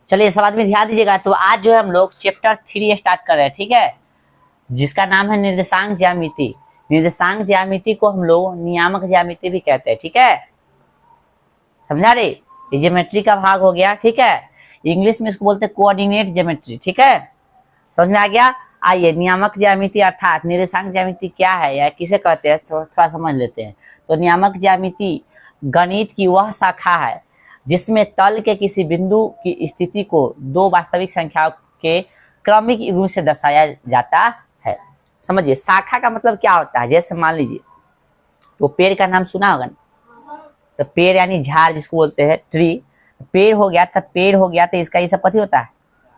चलिए सब आदमी ध्यान दीजिएगा। तो आज जो है हम लोग चैप्टर 3 स्टार्ट कर रहे हैं, ठीक है, जिसका नाम है निर्देशांक ज्यामिति। निर्देशांक ज्यामिति को हम लोग नियामक ज्यामिति भी कहते हैं, ठीक है, समझा रे। ये ज्योमेट्री का भाग हो गया, ठीक है। इंग्लिश में इसको बोलते हैं कोऑर्डिनेट ज्योमेट्री, ठीक है, समझ में आ गया। आइए नियामक ज्यामिति अर्थात निर्देशांक ज्यामिति क्या है या किसे कहते हैं थोड़ा समझ लेते हैं। तो नियामक ज्यामिति गणित की वह शाखा है जिसमें तल के किसी बिंदु की स्थिति को दो वास्तविक संख्याओं के क्रमिक युग्म से दर्शाया जाता है। समझिए शाखा का मतलब क्या होता है। जैसे मान लीजिए तो पेड़ का नाम सुना होगा, तो पेड़ यानी झाड़ जिसको बोलते हैं ट्री। पेड़ हो गया तो पेड़ हो गया तो इसका ये सब कथी होता है,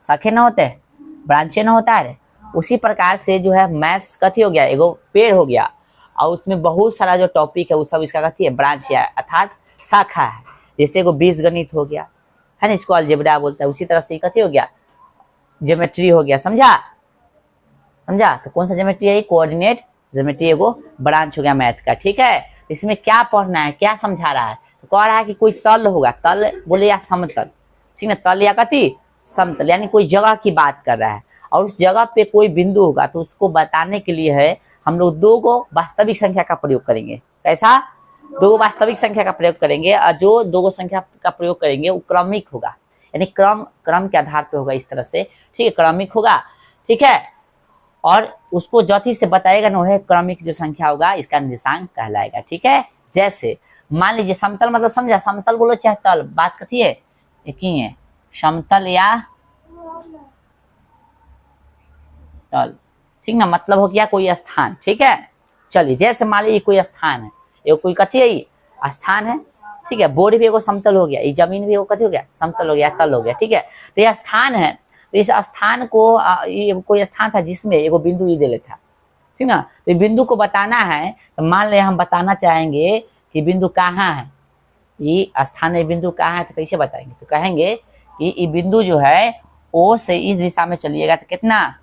शाखे ना होते हैं, ब्रांचे ना होता है। उसी प्रकार से जो है मैथ्स कथी हो गया, एगो पेड़ हो गया और उसमें बहुत सारा जो टॉपिक है वो सब इसका कथी है, ब्रांच है अर्थात शाखा है। जैसे एगो बीजगणित हो गया है ना, इसको अलजेब्रा बोलता है। उसी तरह से कथी हो गया, ज्योमेट्री हो गया। समझा समझा। तो कौन सा ज्योमेट्री है, कोऑर्डिनेट ज्योमेट्री एगो ब्रांच हो गया मैथ का, ठीक है। इसमें क्या पढ़ना है, क्या समझा रहा है, तो कह रहा है कि कोई तल होगा, तल बोले या समतल, ठीक है, तल या कथी समतल, यानी कोई जगह की बात कर रहा है और उस जगह पे कोई बिंदु होगा। तो उसको बताने के लिए है हम लोग दो गो वास्तविक संख्या का प्रयोग करेंगे। कैसा, दो वास्तविक संख्या का प्रयोग करेंगे और जो दो संख्या का प्रयोग करेंगे वो क्रमिक होगा, यानी क्रम के आधार पे होगा, इस तरह से, ठीक है, क्रमिक होगा, ठीक है। और उसको ज्योति से बताएगा ना, वह क्रमिक जो संख्या होगा इसका निर्देशांक कहलाएगा, ठीक है। जैसे मान लीजिए समतल मतलब समझा, समतल बोलो चाहे तल, बात कथी है एक ही है, समतल या तल, ठीक ना, मतलब हो गया कोई स्थान, ठीक है। चलिए जैसे मान लीजिए कोई स्थान है, ये कोई कथी है, स्थान है, ठीक है। बोर्ड भी एगो समतल हो गया, ये जमीन भी एगो कथी हो गया, समतल हो गया, तल हो गया, ठीक है। तो ये स्थान है, तो इस स्थान को ये कोई स्थान था जिसमें एगो बिंदु ये दे लेता, ठीक ना। तो बिंदु को बताना है, तो मान ले हम बताना चाहेंगे कि बिंदु कहाँ है, ये स्थान में बिंदु कहाँ है, तो कैसे बताएंगे, तो कहेंगे कि ये बिंदु जो है ओ से इस दिशा में चलिएगा तो कितना,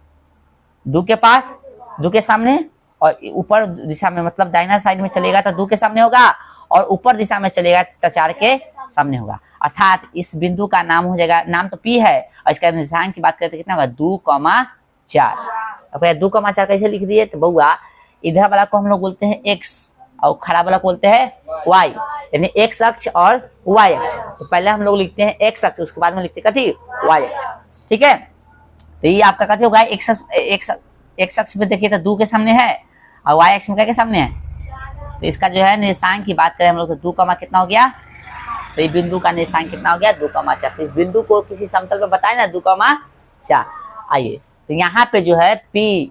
दो के पास, दो के सामने, और ऊपर दिशा में मतलब दाहिना साइड में चलेगा तो दो के सामने होगा, और ऊपर दिशा में चलेगा तो 4 के सामने होगा। अर्थात इस बिंदु का नाम हो जाएगा, नाम तो P है और इसका निर्देशांक की बात करें तो कितना होगा, 2,4। अब 2,4 कैसे लिख दिए, तो बउआ इधर वाला को हम लोग बोलते हैं x और खड़ा वाला को बोलते हैं y, यानी x अक्ष और y अक्ष। तो पहले हम लोग लिखते हैं x अक्ष, उसके बाद में लिखते हैं कथी, y अक्ष, ठीक है। तो ये आपका कथी होगा, x अक्ष पे देखिए तो 2 के सामने है और y अक्ष में क्या के सामने है। तो इसका जो है निर्देशांक की बात करें हम लोग तो 2, कितना हो गया, तो ये बिंदु का निर्देशांक कितना हो गया, 2,4। तो इस बिंदु को किसी समतल पे बताए ना 2,4। आइए तो यहाँ पे जो है P,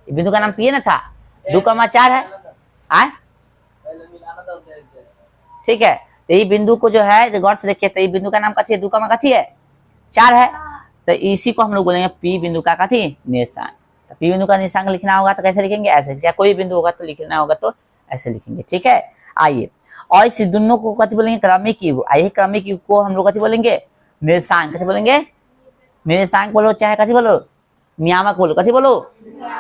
बिंदु का नाम P है ना था, 2,4 है आए, ठीक है। तो ये बिंदु को जो है गौर से देखिए, तो ये बिंदु का नाम कथी है, 2,4 है। तो इसी को हम लोग बोलेंगे P बिंदु का कथी निर्देशांक। तो P बिंदु का निर्देशांक लिखना होगा तो कैसे लिखेंगे, ऐसे, या कोई बिंदु होगा तो लिखना होगा तो ऐसे लिखेंगे, ठीक है। आइए और इस दोनों को कथी बोलेंगे, क्रमिक युग। आइए क्रमिक युग को हम लोग कथी बोलेंगे, निर्देशांक। कथी बोलेंगे, निर्देशांक बोलो चाहे कथी बोलो, नियामक बोलो, कथी बोलो,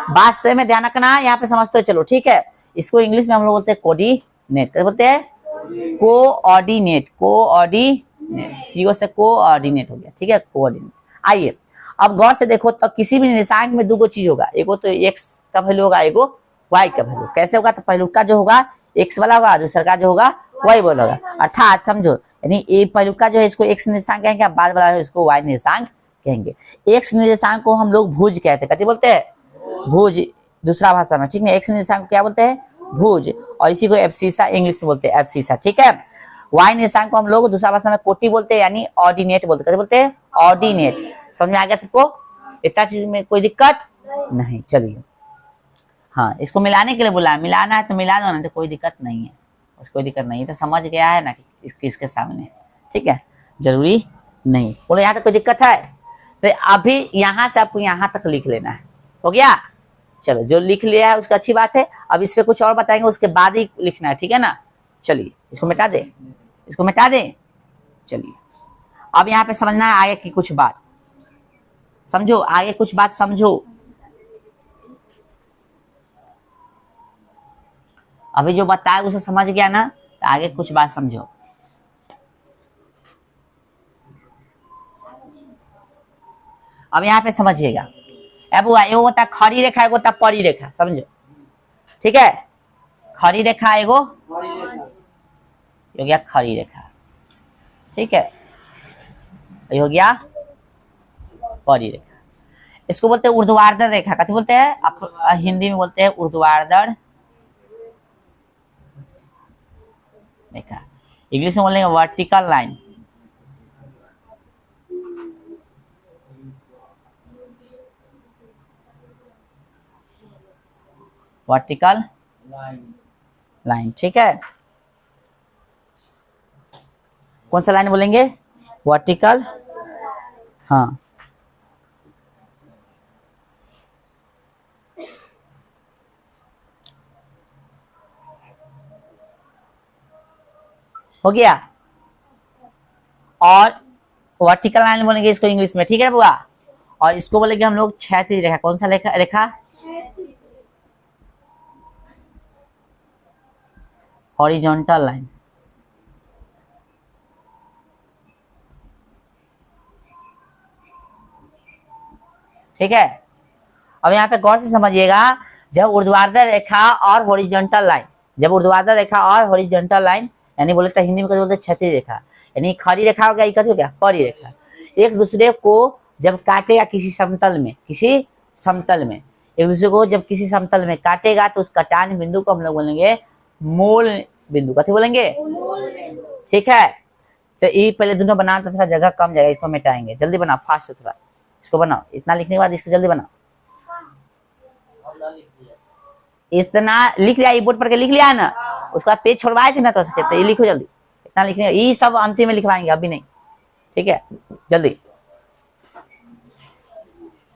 बात से में ध्यान रखना, यहाँ पे समझते हो, चलो ठीक है। इसको इंग्लिश में हम लोग बोलते हैं कोऑर्डिनेट, क्या बोलते हैं, कोऑर्डिनेट, कोऑर्डिनेट, CO से कोऑर्डिनेट हो गया, ठीक है, कोऑर्डिनेट। आइए अब गौर से देखो, तो किसी भी निर्देशांक में दो चीज होगा, एगो तो x का वैल्यू होगा, एगो y का वैल्यू। कैसे होगा, तो पहलू का जो होगा x वाला होगा, दूसरा का जो होगा y वाला होगा। अर्थात समझो, यानी ये पहलू का जो है इसको x निर्देशांक कहेंगे, बाद वाला है इसको y निर्देशांक कहेंगे। x निर्देशांक को हम लोग भुज कहते हैं, कथी बोलते हैं, भुज, दूसरा भाषा में, ठीक है। x निर्देशांक को क्या बोलते हैं, भुज, और इसी को एब्सिसा इंग्लिश में बोलते हैं, एब्सिसा, ठीक है। y निर्देशांक को हम लोग दूसरा भाषा में कोटि बोलते हैं, यानी ऑर्डिनेट बोलते हैं, कथी बोलते हैं, ऑर्डिनेट। समझ में आ गया सबको, इतना चीज में कोई दिक्कत नहीं। चलिए हाँ, इसको मिलाने के लिए बोला, मिलाना है तो मिला दो ना, तो कोई दिक्कत नहीं है, उसको कोई दिक्कत नहीं है, तो समझ गया है ना इसके सामने, ठीक है, जरूरी नहीं। बोलो यहाँ तक कोई दिक्कत है, तो अभी यहाँ से आपको यहाँ तक लिख लेना है, हो गया। चलो जो लिख लिया है उसका अच्छी बात है, अब इस पे कुछ और बताएंगे उसके बाद ही लिखना है, ठीक है ना। चलिए इसको मिटा दे, इसको मिटा दे। चलिए अब यहाँ पे समझना है आगे की कुछ बात, समझो आगे कुछ बात समझो। अभी जो बताया उसे समझ गया ना, तो आगे कुछ बात समझो। अब यहाँ पे समझिएगा, अब वो एगो होता है खड़ी रेखा, एगो होता है परी रेखा, समझो, ठीक है। खड़ी रेखा एगो, ये हो गया खड़ी रेखा, ठीक है, ये हो गया परी रेखा। इसको बोलते हैं ऊर्ध्वाधर रेखा, कथी बोलते हैं आप हिंदी में बोलते हैं ऊर्ध्वाधर रेखा, इंग्लिश में बोलेंगे वर्टिकल लाइन। वर्टिकल लाइन, ठीक है। कौन सा लाइन बोलेंगे? वर्टिकल, हाँ। हो गया। और वर्टिकल लाइन बोलेंगे इसको इंग्लिश में, ठीक है बुआ। और इसको बोलेंगे हम लोग क्षैतिज रेखा। कौन सा रेखा? रेखा हॉरिजॉन्टल लाइन, ठीक है। अब यहाँ पे गौर से समझिएगा, जब ऊर्ध्वाधर रेखा और हॉरिजॉन्टल लाइन, जब ऊर्ध्वाधर रेखा और हॉरिजॉन्टल लाइन यानी बोले तो हिंदी में बोलते हैं क्षैतिज रेखा, यानी खड़ी रेखा हो गया, ये हो गया परी रेखा, एक दूसरे को जब काटेगा किसी समतल में, किसी समतल में एक दूसरे को जब किसी समतल में काटेगा तो उस कटान बिंदु को हम लोग बोलेंगे मूल बिंदु। कथी बोलेंगे? ठीक है। तो ये पहले दोनों बनाओ तो थोड़ा जगह कम जाएगा, इसको मिटाएंगे। जल्दी बनाओ, फास्ट थोड़ा, इसको बनाओ। इतना लिखने के बाद इसको जल्दी बनाओ। इतना लिख लिया, बोर्ड पर के लिख लिया ना, उसके बाद पेज छोड़वाए थे ना, तो सकते ये लिखो जल्दी। इतना लिखने, ये सब अंतिम में लिखवाएंगे, अभी नहीं, ठीक है। जल्दी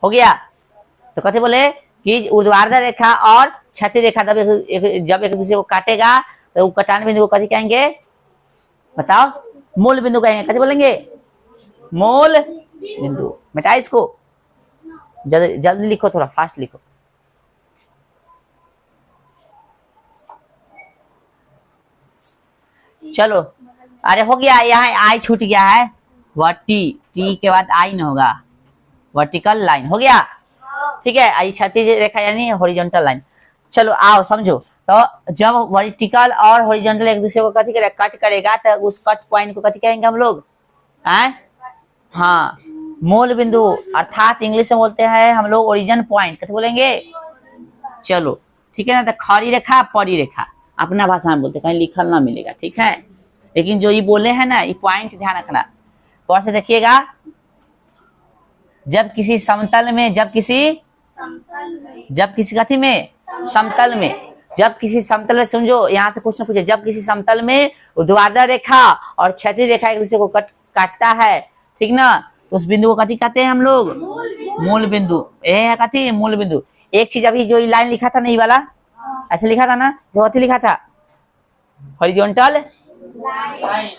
हो गया। तो कहते बोले कि ऊर्ध्वाधर रेखा और क्षैतिज रेखा जब एक दूसरे को काटेगा तो कटान बिंदु को कथी कहेंगे? बताओ। मूल बिंदु कहेंगे। कथी बोलेंगे? मूल बिंदु। मिटा इसको, जल्दी जल्दी लिखो, थोड़ा फास्ट लिखो। चलो, अरे हो गया। यहाँ आई छूट गया है, वर्टी, टी के बाद आई न होगा, वर्टिकल लाइन हो गया, ठीक है। आई क्षैतिज रेखा यानी हॉरिजॉन्टल लाइन। चलो आओ समझो। तो जब वर्टिकल और हॉरिजॉन्टल एक दूसरे को कथी करेगा? कट करेगा, तो उस कट पॉइंट को कथी कहेंगे हम लोग? हाँ, मूल बिंदु, अर्थात इंग्लिश में बोलते हैं हम लोग ओरिजिन पॉइंट। कथी बोलेंगे? चलो ठीक है ना। तो खड़ी रेखा, परी रेखा अपना भाषा में बोलते हैं, कहीं लिखल ना मिलेगा, ठीक है। लेकिन जो ये बोले हैं ना, ये पॉइंट ध्यान रखना। गौर से देखिएगा, जब किसी समतल में, जब किसी कथी में? समतल में। जब किसी समतल में, समझो यहाँ से क्वेश्चन पूछे, जब किसी समतल में ऊर्ध्वाधर रेखा और क्षैतिज रेखा एक दूसरे को काटता है, ठीक ना, तो उस बिंदु को कथी कहते हैं हम लोग? मूल बिंदु। ये है कथी? मूल बिंदु। एक चीज अभी जो लाइन लिखा था ना, ये वाला ऐसे लिखा था ना, जो कथी लिखा था? हॉरिजॉन्टल,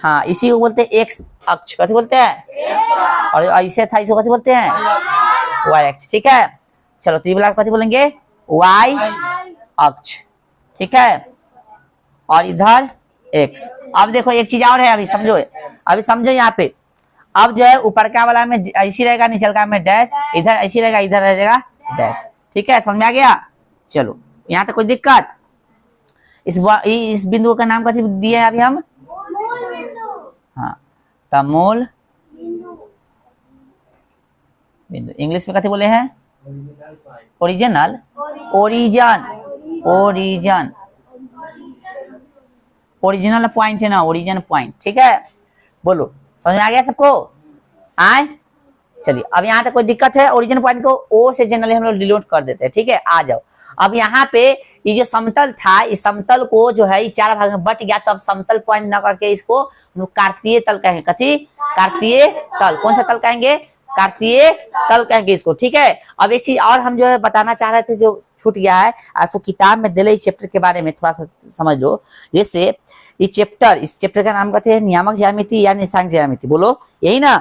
हाँ, इसी को बोलते हैं एक्स अक्ष। कथी बोलते हैं? और ऐसे था, इसको कथी बोलते हैं? वाई अक्ष, ठीक है। चलो तो ये वाला कथी बोलेंगे? वाई अक्ष, ठीक है। और इधर एक्स। अब देखो एक चीज और है, अभी समझो यहाँ पे। अब जो है ऊपर का वाला में ऐसी रहेगा, नीचे का में डैश, इधर ऐसी रहेगा, इधर रहेगा डैश, ठीक है। समझ में आ गया? चलो यहाँ तक कोई दिक्कत? इस बिंदु का नाम कथी दिए अभी हम? हाँ, तो मूल बिंदु। इंग्लिश में कथी बोले हैं? ओरिजिनल, ओरिजिनल पॉइंट है ना, ओरिजिन पॉइंट, ठीक है। बोलो, समझ में आ गया सबको? आए, चलिए। अब यहाँ तक कोई दिक्कत है? ओरिजिन पॉइंट को ओ से जनरली हम लोग डिलीट कर देते हैं, ठीक है। आ जाओ। अब यहाँ पे ये जो समतल था, इस समतल को जो है चार भाग में बट गया, तो अब समतल पॉइंट न करके इसको हम लोग कार्तीय तल कहेंगे। कथी? कार्तीय तल। कौन सा तल कहेंगे? कार्तीय तल कहेंगे इसको, ठीक है। अब एक चीज और हम जो है बताना चाह रहे थे, जो छूट गया है, आपको किताब में दिले इस चैप्टर के बारे में थोड़ा सा समझ लो। जैसे इस चैप्टर का नाम कहते हैं नियामक ज्यामिति या निशांक ज्यामिति। बोलो, यही ना।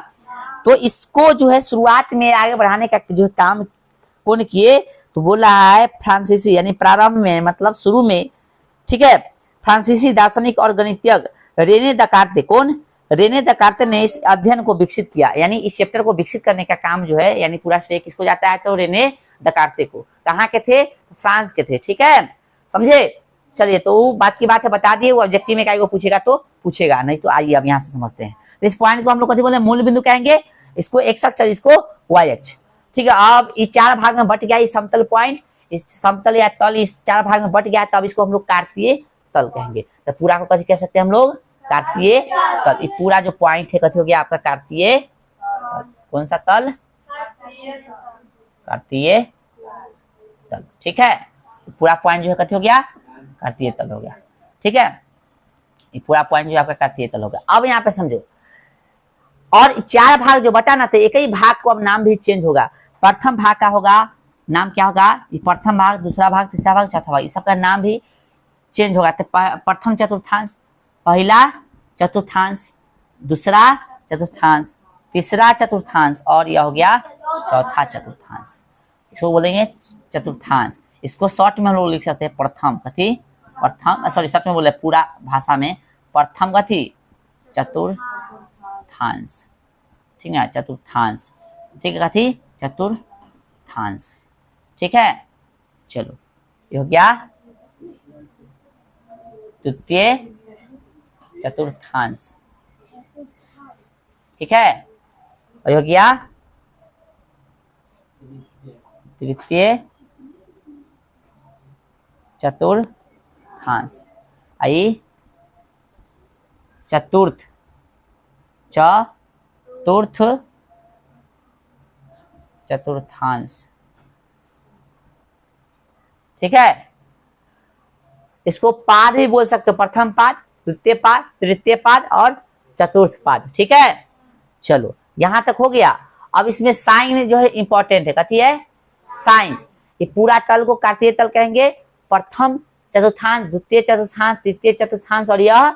तो इसको जो है शुरुआत में आगे बढ़ाने का जो काम कौन किए? तो बोला है फ्रांसीसी, यानी प्रारंभ में, मतलब शुरू में, ठीक है। फ्रांसीसी दार्शनिक और गणितज्ञ रेने दकार्ते। कौन? रेने दकार्ते ने इस अध्ययन को विकसित किया, यानी इस चैप्टर को विकसित करने का काम जो है, यानी पूरा श्रेय किसको जाता है, तो रेने दकार्ते को। कहाँ के थे, फ्रांस के थे, ठीक है, समझे। चलिए, तो बात की बात है, बता दिए। वो ऑब्जेक्टिव में को पूछेगा तो पूछेगा, नहीं तो आइए अब यहाँ से समझते हैं। तो इस पॉइंट को हम लोग कभी बोले मूल बिंदु कहेंगे, इसको एक्स अक्ष, इसको वाई अक्ष, ठीक है। अब इस 4 भाग में बट गया, इस समतल पॉइंट, इस समतल या तल इस 4 भाग में बट गया, तब इसको हम लोग कार्तीय तल कहेंगे। तो पूरा को कैसे कह सकते हैं हम लोग, कार्तीय तल। ये पूरा जो पॉइंट है कैसे हो गया आपका, कार्तीय तल। कौन सा तल, कार्तीय तल, ठीक है। पूरा पॉइंट जो है कैसे हो गया, कार्तीय तल हो गया, ठीक है। ये पूरा पॉइंट जो आपका कार्तीय तल हो गया। अब यहाँ पे समझो, और 4 भाग जो बटा ना, तो एक ही भाग को अब नाम भी चेंज होगा। प्रथम भाग का होगा नाम क्या होगा, ये प्रथम भाग, दूसरा भाग, तीसरा भाग, चौथा भाग, इस सबका नाम भी चेंज होगा। तो प्रथम चतुर्थांश, पहला चतुर्थांश, दूसरा चतुर्थांश, तीसरा चतुर्थांश, और यह हो गया चौथा चतुर्थांश। इसको बोलेंगे चतुर्थांश। इसको शॉर्ट में हम लोग लिख सकते हैं प्रथम कथी, प्रथम, सॉरी शॉर्ट में बोले पूरा भाषा में प्रथम कथी, चतुर्थांश, ठीक है, चतुर्थांश, ठीक है, कथी, चतुर्थांश, ठीक है। चलो, ये हो गया तृतीय चतुर्थांश, ठीक है। और ये हो गया तृतीय चतुर्थांश। आई चतुर्थ, चतुर्थ चतुर्थांश, ठीक है। इसको पाद भी बोल सकते हो, प्रथम पाद, द्वितीय पाद, तृतीय पाद और चतुर्थ पाद, ठीक है। चलो, यहां तक हो गया। अब इसमें साइन जो है इंपॉर्टेंट है, कथी है, साइन। ये पूरा तल को कार्तीय तल कहेंगे। प्रथम चतुर्थांश, द्वितीय चतुर्थांश, तृतीय चतुर्थांश, और यह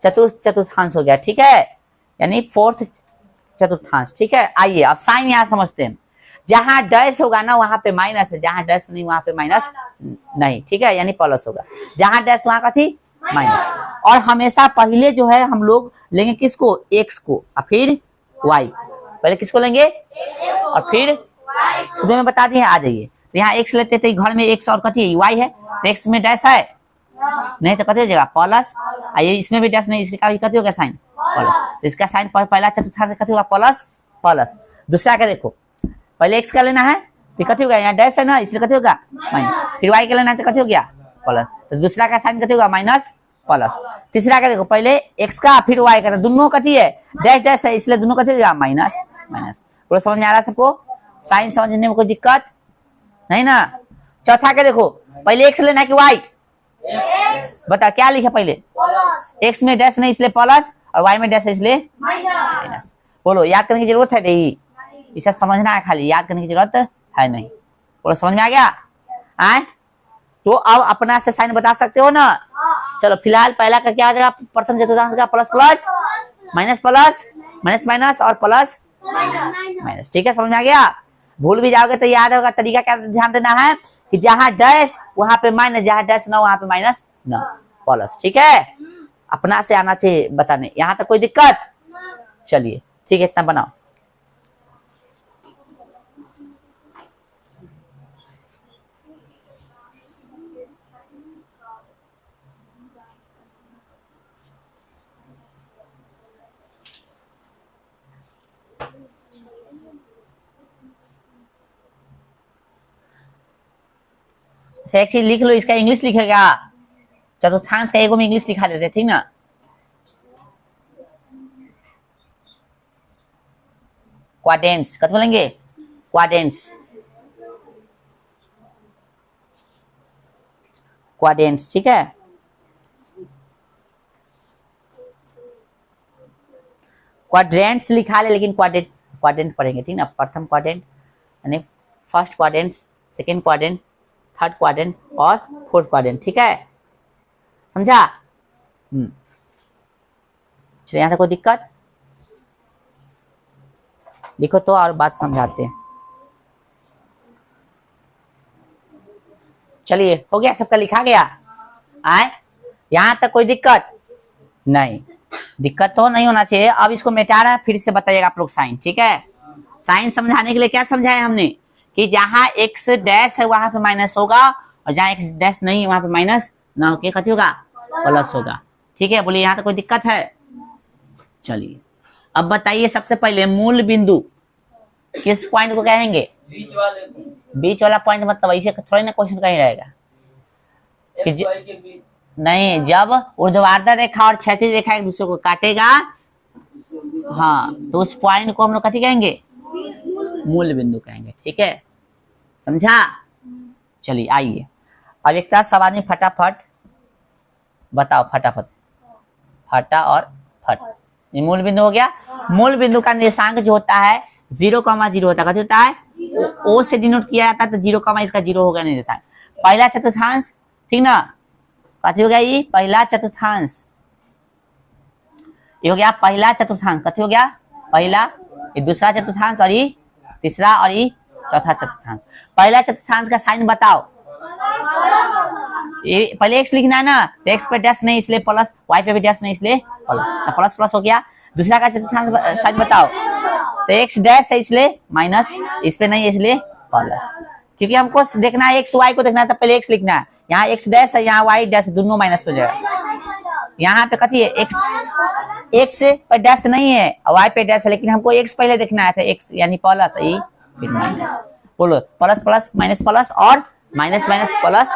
चतुर्थ चतुर्थांश हो गया, ठीक है, यानी 4th चतुर्थांश, ठीक है। आइए अब साइन यहां समझते हैं। जहां डैश होगा ना वहां पे माइनस है, जहां डैश नहीं वहां पे माइनस नहीं, ठीक है, यानी प्लस होगा। जहां डैश वहां का थी माइनस। और हमेशा पहले जो है हम लोग लेंगे किसको, एक्स को, और फिर वाई। पहले किसको लेंगे, और फिर सुबह में बता दिए, आ जाइए। तो यहाँ एक्स लेते थे, घर में एक्स और कथी है, वाई है, तो एक्स में डैश है नहीं, तो कथी हो जाएगा, प्लस। आइए, इसमें भी डैश नहीं, इसका भी कथी होगा, साइन प्लस। तो इसका साइन पहला चतुर्थांश कथी होगा, प्लस प्लस। दूसरा क्या देखो, पहले एक्स का लेना है तो कथी होगा, यहाँ डैश है ना, इसलिए कथी होगा माइनस। फिर वाई का लेना है तो कथी हो गया, प्लस। तो दूसरा का साइन कथी होगा, माइनस प्लस। तीसरा का देखो, पहले एक्स का फिर वाई का, दोनों कथी है, डैश डैश है, इसलिए दोनों कथी होगा, माइनस माइनस। पूरा समझ में आ रहा है सबको, साइन समझने में कोई दिक्कत नहीं ना। चौथा का देखो, पहले एक्स लेना है कि वाई, बता क्या लिखा, पहले एक्स में डैश नहीं इसलिए प्लस, और वाई में डैश है इसलिए माइनस। बोलो, याद करने की जरूरत है नहीं, ये सब समझना है, खाली याद करने की जरूरत है नहीं। बोलो, समझ में आ गया, आए तो अब अपना से साइन बता सकते हो ना। चलो, फिलहाल पहला का क्या आ जाएगा, प्रथम चतुर्थांश का plus plus, minus plus, minus minus, और प्लस माइनस, ठीक है, समझ में आ गया। भूल भी जाओगे तो याद होगा, तरीका क्या ध्यान देना है कि जहां डैश वहां पे माइनस, जहां डैश ना वहां पे माइनस ना, प्लस, ठीक है। अपना से आना चाहिए बताने, यहां तक कोई दिक्कत। चलिए, ठीक है, इतना बनाओ। अच्छा, एक चीज लिख लो, इसका इंग्लिश लिखेगा, चतुर्थांश का एगो में इंग्लिश लिखा देते, ठीक ना। क्वाड्रेंट्स कब बोलेंगे, क्वाड्रेंट्स, क्वाड्रेंट्स, ठीक है। क्वाड्रेंट्स लिखा ले, लेकिन क्वाड्रेंट क्वाड्रेंट पढ़ेंगे, ठीक ना। प्रथम क्वाड्रेंट यानी first quadrant, second quadrant, third quadrant और फोर्थ क्वाड्रेंट, ठीक है, समझा। चलिए, यहाँ तक कोई दिक्कत, लिखो तो और बात समझाते हैं। चलिए, हो गया, सबका लिखा गया, आए, यहाँ तक कोई दिक्कत नहीं। दिक्कत तो नहीं होना चाहिए। अब इसको मिटा रहा है, फिर से बताइएगा आप लोग साइन, ठीक है। साइन समझाने के लिए क्या समझाया हमने कि जहां एक्स डैश है वहां पे माइनस होगा, और जहां एक्स डैश नहीं है वहां पे माइनस ना होके कथी होगा, प्लस होगा, ठीक है। बोलिए यहाँ तो कोई दिक्कत है? चलिए अब बताइए, सबसे पहले मूल बिंदु किस पॉइंट को कहेंगे? बीच वाला पॉइंट, मतलब ऐसे थोड़ी ना क्वेश्चन कहीं रहेगा कि नहीं, जब ऊर्ध्वाधर रेखा और क्षैतिज रेखा एक दूसरे को काटेगा, हाँ, तो उस पॉइंट को हम लोग कथी कहेंगे? मूल बिंदु कहेंगे, ठीक है, समझा। चलिए आइए अब एक तरह सवाल में फटाफट बताओ, फटाफट, फटा और फट। ये मूल बिंदु हो गया। मूल बिंदु का निर्देशांक जो होता है 0,0 होता है, होता है ओ से डिनोट किया जाता है, तो 0, इसका 0 हो गया निर्देशांक। पहला चतुर्थांश, ठीक ना, कथी हो गया? ये पहला चतुर्थांश, ये हो गया पहला चतुर्थांश। कथी हो गया? पहला। ये दूसरा चतुर्थांश, और ये तीसरा, और ये चौथा चतुर्थांश। पहला चतुर्थांश का साइन बताओ। ये पहले एक्स लिखना है ना, तो एक्स पे डैश नहीं इसलिए प्लस, वाई पे भी डैश नहीं इसलिए प्लस, तो प्लस प्लस हो गया। दूसरा का चतुर्थांश साइन बताओ, तो एक्स डैश है इसलिए माइनस, इस पे नहीं है इसलिए प्लस, क्योंकि हमको देखना है एक्स वाई को देखना है, तो पहले एक्स लिखना है। यहाँ एक्स डैश है, यहाँ वाई डैश, दोनों माइनस पे जाएगा। यहाँ पे कथी है? एक्स पे डैश नहीं है और वाई पे डैश है, लेकिन हमको एक्स पहले देखना है, एक्स यानी प्लस, ई फिर माइनस। बोलो प्लस प्लस माइनस प्लस और माइनस माइनस प्लस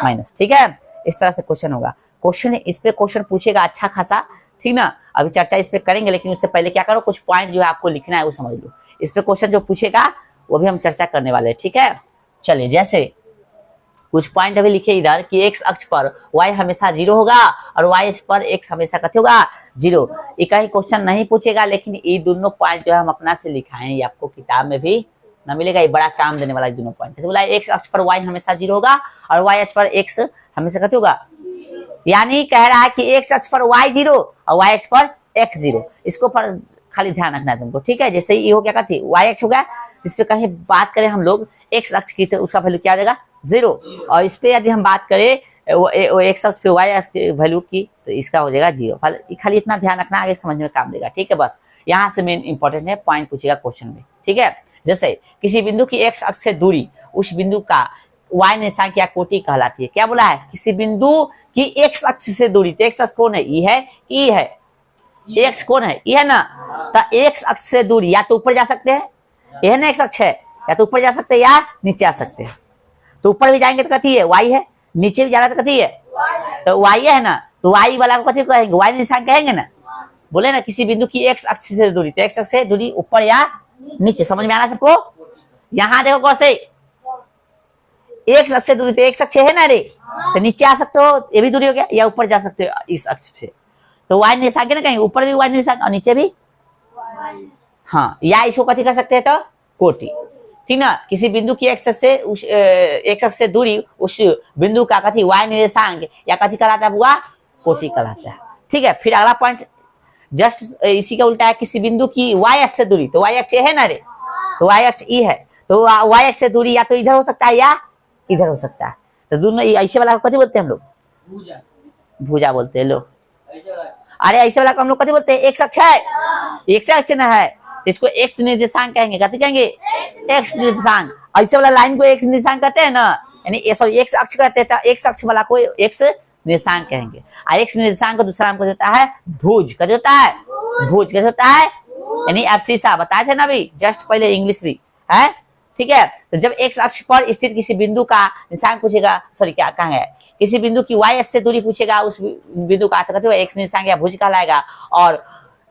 माइनस, ठीक है। इस तरह से क्वेश्चन होगा। क्वेश्चन इस पे क्वेश्चन पूछेगा अच्छा खासा, ठीक ना। अभी चर्चा इस पे करेंगे, लेकिन उससे पहले क्या करो, कुछ पॉइंट जो है आपको लिखना है वो समझ लो। इस पे क्वेश्चन जो पूछेगा वो भी हम चर्चा करने वाले हैं, ठीक है। चलिए, जैसे कुछ पॉइंट अभी लिखे इधर कि एक्स अक्ष पर y हमेशा 0 होगा और y अक्ष पर x हमेशा कथी होगा? 0। ये कहीं क्वेश्चन नहीं पूछेगा, लेकिन ये दोनों पॉइंट जो है हम अपना से लिखाए हैं, ये आपको किताब में भी ना मिलेगा। ये बड़ा काम देने वाला दोनों पॉइंट। तो बोला एक्स अक्ष पर y हमेशा 0 होगा और y अक्ष पर x हमेशा कथी होगा? यानी कह रहा है कि एक्स अक्ष पर y 0 और y अक्ष पर x 0। इसको पर खाली ध्यान रखना है तुमको, ठीक है। जैसे ये हो गया कथी, y अक्ष हो गया, इस पे कहीं बात करें हम लोग x अक्ष की, तो उसका वैल्यू क्या आ जाएगा? 0। और इस पे यदि हम बात करें वो एक्स अक्ष पे y अक्ष की वैल्यू की, तो इसका हो जाएगा 0। खाली इतना ध्यान रखना, आगे समझ में काम देगा, ठीक है। बस यहाँ से मेन इंपॉर्टेंट है, पॉइंट पूछेगा क्वेश्चन में, ठीक है। जैसे किसी बिंदु की x अक्ष से दूरी उस बिंदु का y निर्देशांक या कोटि कहलाती है। क्या बोला है? किसी बिंदु की x अक्ष से दूरी, तो x अक्ष कौन है? ई है, ई है, x कौन है? ई है ना। तो x अक्ष से दूरी या तो ऊपर जा सकते हैं, यह ना x अक्ष है, या तो ऊपर जा सकते हैं या नीचे आ सकते हैं। तो ऊपर भी जाएंगे तो कथी है? y है, नीचे भी जाना तो कथी है? तो y है ना, तो y वाला को कथी कहेंगे? y निशान कहेंगे ना। बोले ना किसी बिंदु की x अक्ष से दूरी, तो x अक्ष से दूरी ऊपर या नीचे, समझ में आ रहा सबको? यहाँ देखो कैसे x अक्ष से दूरी, तो x अक्ष है ना रे, तो नीचे आ सकते हो, ये भी दूरी हो गया, या ऊपर जा सकते हो इस अक्ष से। तो y निशान के ना कहेंगे, ऊपर भी y निशान और नीचे भी, हाँ, या इसको कथी कर सकते हैं? तो कोटि, ठीक ना। किसी बिंदु की एक्स से उस एक्स से दूरी उस बिंदु का कथी? y निर्देशांक या कथी कहलाता है? बुआ कोटि कहलाता है, ठीक है। फिर अगला पॉइंट जस्ट इसी का उल्टा है, किसी बिंदु की y अक्ष से दूरी, तो y अक्ष है ना रे, तो y अक्ष ई है, तो y अक्ष से दूरी या तो इधर हो सकता है या इधर हो सकता है। तो दोनों ऐसे वाला को कथी बोलते हैं हम लोग? भुजा बोलते हैं लोग। अरे ऐसे वाला को हम लोग कथी बोलते हैं? एक्स अक्ष है, एक्स अक्ष ना है, तो इसको एक्स निर्देशांक कहेंगे। कथी कहेंगे? एक्स निर्देशांक। ऐसे वाला लाइन को एक्स निर्देशांक कहते हैं ना, यानी सॉरी एक्स अक्ष कहते हैं, एक्स अक्ष वाला को एक्स निर्देशांक कहेंगे। और एक्स निर्देशांक का दूसरा नाम होता है भुज। क्या होता है? भुज। कैसे होता है? यानी एब्सिसा बताए थे ना अभी जस्ट पहले, इंग्लिश भी है, ठीक है। तो जब एक्स अक्ष पर स्थित किसी बिंदु का निर्देशांक पूछेगा, सॉरी क्या कहा है, किसी बिंदु की y अक्ष से दूरी पूछेगा, उस बिंदु का तो कहते हो एक्स निर्देशांक या भुज कहलाएगा। और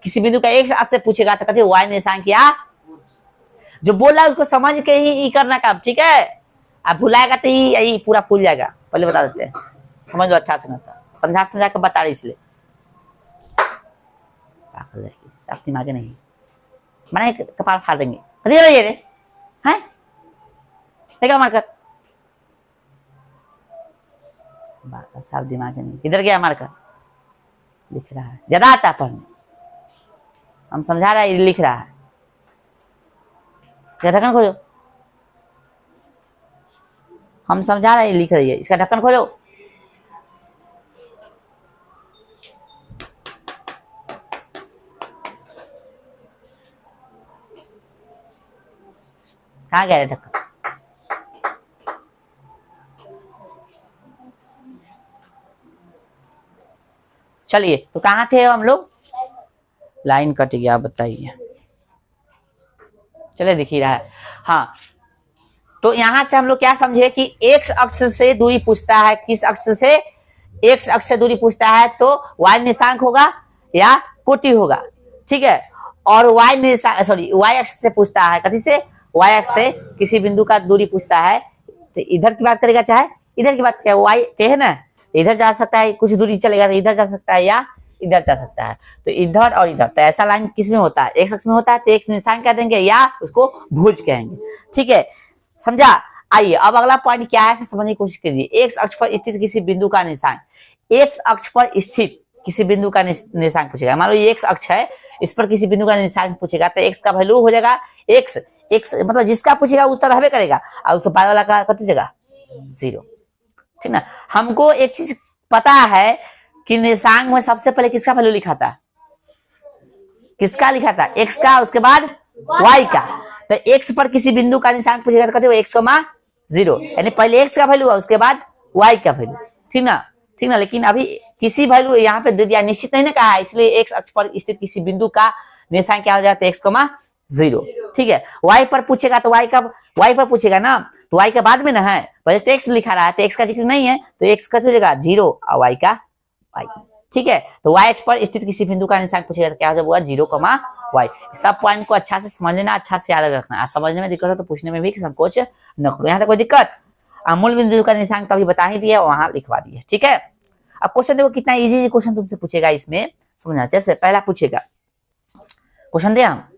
किसी बिंदु का x अक्ष से पूछेगा तो कहते हो y निर्देशांक या, जो बोला उसको समझ के ही करना काम, ठीक है। अब भुलाएगा तो यही पूरा फूल जाएगा, पहले बता देते हैं, समझ लो अच्छा से ना, समझा समझा कर बता रही, इसलिए सब दिमागे नहीं मना कपाल फाड़ देंगे। कभी रे हैं देखा मारकर, सब दिमाग नहीं, इधर गया मारकर, लिख रहा है, ज्यादा आता है पढ़ने, हम समझा रहा है, लिख रहा है। ढक्कन खोलो, हम समझा रहे हैं, लिख रही है, इसका ढक्कन खोलो। कहाँ गया ढक्कन? चलिए, तो कहाँ थे हम लोग? लाइन कट गया, बताइए। चलिए, दिख ही रहा है। हाँ, तो यहां से हम लोग क्या समझे कि एक्स अक्ष से दूरी पूछता है। किस अक्ष से? एक्स अक्ष से दूरी पूछता है, तो वाई निर्देशांक होगा या कोटि होगा, ठीक है। और वाई निर्देशांक, सॉरी, वाई अक्ष से पूछता है, कथी से? वाई अक्ष से किसी बिंदु का दूरी पूछता है, तो इधर की बात करेगा चाहे इधर की बात करेगा, वाई है ना, इधर जा सकता है, कुछ दूरी चलेगा तो इधर जा सकता है या इधर जा सकता है। तो इधर और इधर, तो ऐसा लाइन किस में होता है? एक्स अक्ष में होता है, तो एक्स निर्देशांक कह देंगे या उसको भुज कहेंगे, ठीक है, समझा। आइए अब अगला पॉइंट क्या है समझने की कोशिश कीजिए। एक्स अक्ष पर स्थित किसी बिंदु का निर्देशांक। एक्स अक्ष पर स्थित किसी बिंदु का निर्देशांक पूछेगा। मान लो ये एक्स अक्ष है, इस पर किसी बिंदु का निर्देशांक पूछेगा, तो एक्स का वैल्यू हो जाएगा एक्स। एक्स मतलब जिसका पूछेगा उत्तर रहबे करेगा, और उसके बाद वाला का कट जाएगा 0, ठीक ना। हमको एक चीज पता है कि निर्देशांक में सबसे पहले किसका वैल्यू लिखा था? किसका लिखा था? एक्स का, उसके बाद वाई का। तो एक्स पर किसी बिंदु का निर्देशांक पूछेगा तो कहते हो एक्स, 0, यानी पहले एक्स का वैल्यू है, उसके बाद वाई का वैल्यू, ठीक ना, ठीक ना। लेकिन अभी किसी वैल्यू यहाँ पे दे दिया, निश्चित नहीं ना कहा है, इसलिए एक्स अक्ष पर स्थित किसी बिंदु का निर्देशांक क्या हो जाता है? एक्स, 0, ठीक है। वाई पर पूछेगा तो वाई पर पूछेगा ना, तो वाई के बाद में ना है, पहले तो एक्स लिखा रहा है, तो एक्स का जिक्र नहीं है, तो एक्स का हो जाएगा 0 और वाई का वाई, ठीक है। तो वाई अक्ष पर स्थित किसी बिंदु का निर्देशांक पूछेगा तो क्या हो जाएगा? 0, वाई। सब पॉइंट को अच्छा से समझ लेना, अच्छा से याद रखना। समझने में दिक्कत हो तो पूछने में भी संकोच न करो। यहाँ तक कोई दिक्कत? मूल बिंदु का निर्देशांक तो अभी बता ही दिया, वहां लिखवा दिया, ठीक है। अब क्वेश्चन देखो कितना इजी क्वेश्चन तुमसे पूछेगा, इसमें समझना। जैसे पहला पूछेगा क्वेश्चन, दे हम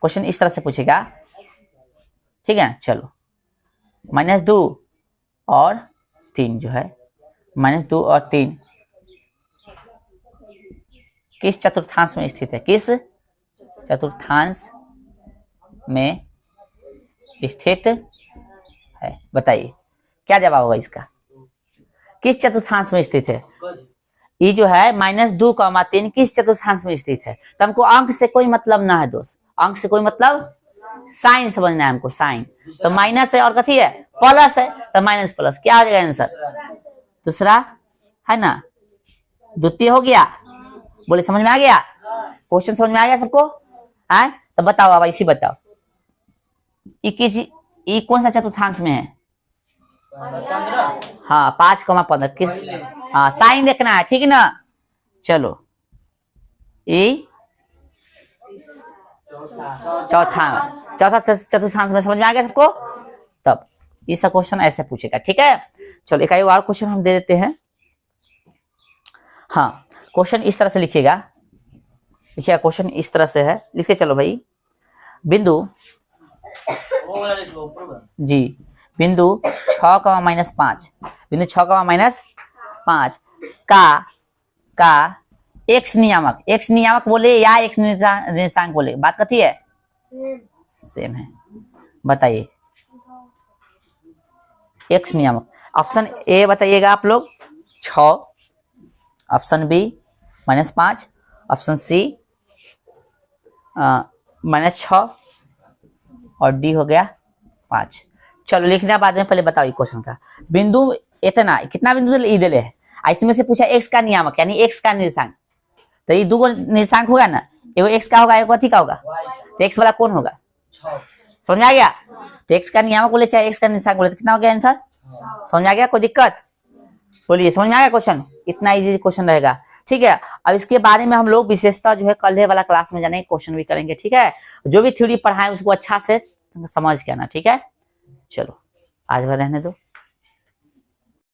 क्वेश्चन इस तरह से पूछेगा, ठीक है। चलो, -2 और 3 जो है, -2 और 3 किस चतुर्थांश में स्थित है? किस चतुर्थांश में स्थित है? बताइए क्या जवाब होगा इसका? किस चतुर्थांश में स्थित है? ये जो है -2, 3 किस चतुर्थांश में स्थित है? तो हमको अंक से कोई मतलब ना है दोस्त, अंक से कोई मतलब, साइन समझना है हमको, साइन। तो माइनस है और कथी है? प्लस है, तो माइनस प्लस क्या आ जाएगा आंसर? दूसरा है ना, द्वितीय हो गया। बोले समझ में आ गया? क्वेश्चन समझ में आ गया सबको? आए तो बताओ, अब इसी बताओ, ये कौन सा चतुर्थांश में है? 15। हाँ, 5,15 किस? हाँ, साइन देखना है, ठीक है ना। चलो, ये चौथा चतुर्थांश में समझ में आ गया सबको? तब ये सब क्वेश्चन ऐसे पूछेगा, ठीक है। चलो, एक और क्वेश्चन हम दे देते हैं। हाँ, क्वेश्चन इस तरह से लिखिएगा, लिखिएगा क्वेश्चन इस तरह से है, लिखते चलो भाई। बिंदु जी, बिंदु 6,-5, बिंदु 6,-5 का एक्स नियामक बोले या एक्स निर्देशांक बोले, बात कथी है? सेम है। बताइए एक्स नियामक। ऑप्शन ए बताइएगा आप लोग 6, ऑप्शन बी -5, ऑप्शन सी -6 और डी हो गया 5। चलो, लिखना बाद में, पहले बताओ क्वेश्चन का। बिंदु इतना कितना बिंदु दिले है, इसमें से पूछा एक्स का नियामक यानी एक्स का निर्देशांक। तो ये दो निर्देशांक होगा ना, एगो एक्स का होगा, एगो कथी का होगा? तो एक्स वाला कौन होगा? समझ आ गया? तो एक्स का नियामक बोले चाहे एक्स का निर्देशांक बोले, तो कितना हो गया आंसर? समझ आ गया? कोई दिक्कत? बोलिए, समझ में आ गया क्वेश्चन? इतना इजी क्वेश्चन रहेगा, ठीक है। अब इसके बारे में हम लोग विशेषता जो है कल वाला क्लास में जाने क्वेश्चन भी करेंगे, ठीक है। जो भी थ्योरी पढ़ाएं उसको अच्छा से समझ के आना, ठीक है। चलो, आज भर रहने दो।